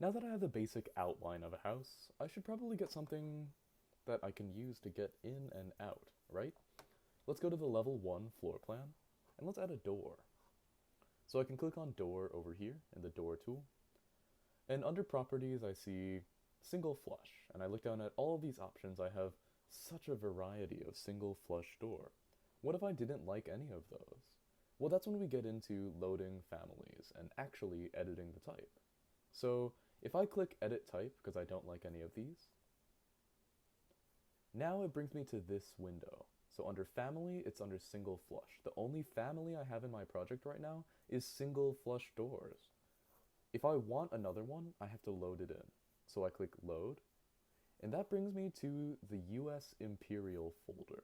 Now that I have the basic outline of a house, I should probably get something that I can use to get in and out, right? Let's go to the level 1 floor plan, and let's add a door. So I can click on door over here in the door tool, and under properties I see single flush, and I look down at all of these options. I have such a variety of single flush door. What if I didn't like any of those? Well, that's when we get into loading families and actually editing the type. So if I click edit type because I don't like any of these, now it brings me to this window. So under family, it's under single flush. The only family I have in my project right now is single flush doors. If I want another one, I have to load it in. So I click load, and that brings me to the US Imperial folder.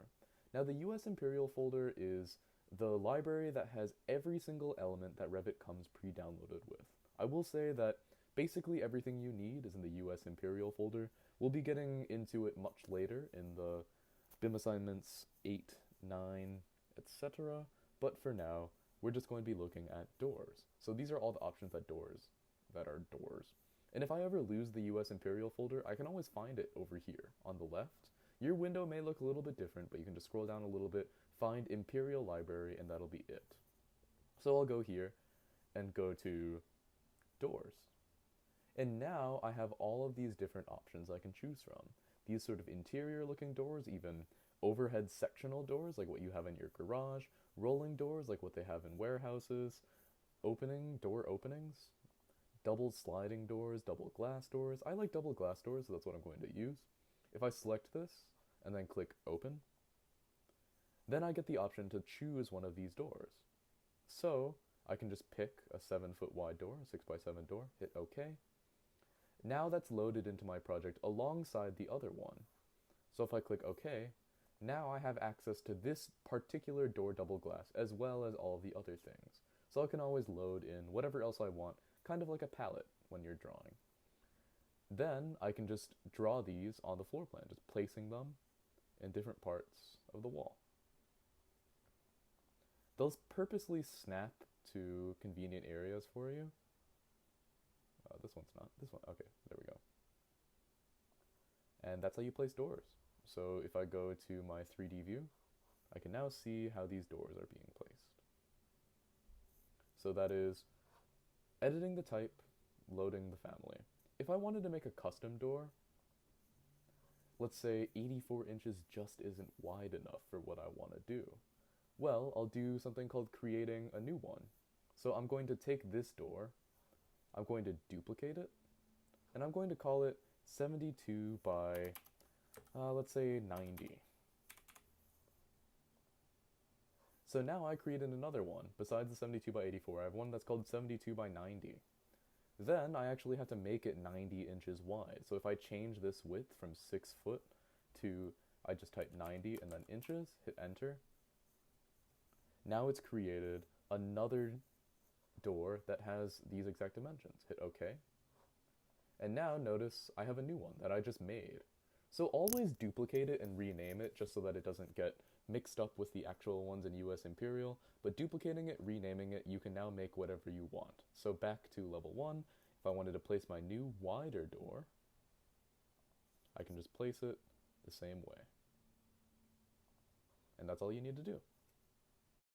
Now the US Imperial folder is the library that has every single element that Revit comes pre-downloaded with. I will say that basically everything you need is in the US Imperial folder. We'll be getting into it much later in the BIM assignments 8, 9, etc. But for now, we're just going to be looking at doors. So these are all the options that are doors. And if I ever lose the US Imperial folder, I can always find it over here on the left. Your window may look a little bit different, but you can just scroll down a little bit, find Imperial Library, and that'll be it. So I'll go here and go to doors. And now I have all of these different options I can choose from. These sort of interior looking doors, even overhead sectional doors like what you have in your garage, rolling doors like what they have in warehouses, door openings, double sliding doors, double glass doors. I like double glass doors, so that's what I'm going to use. If I select this and then click open, then I get the option to choose one of these doors. So I can just pick a 7-foot wide door, a 6x7 door, hit OK. Now that's loaded into my project alongside the other one. So if I click OK, now I have access to this particular door double glass as well as all the other things. So I can always load in whatever else I want, kind of like a palette when you're drawing. Then I can just draw these on the floor plan, just placing them in different parts of the wall. They'll purposely snap to convenient areas for you. This one's not. This one, okay, there we go. And that's how you place doors. So if I go to my 3D view, I can now see how these doors are being placed. So that is editing the type, loading the family. If I wanted to make a custom door, let's say 84 inches just isn't wide enough for what I want to do. Well, I'll do something called creating a new one. So I'm going to take this door, I'm going to duplicate it, and I'm going to call it 72 by, let's say 90. So now I created another one. Besides the 72 by 84, I have one that's called 72 by 90. Then I actually have to make it 90 inches wide. So if I change this width from 6 foot to, I just type 90 and then inches, hit enter. Now it's created another door that has these exact dimensions. Hit OK. And now notice I have a new one that I just made. So always duplicate it and rename it just so that it doesn't get mixed up with the actual ones in US Imperial, but duplicating it, renaming it, you can now make whatever you want. So back to level 1, if I wanted to place my new wider door, I can just place it the same way. And that's all you need to do.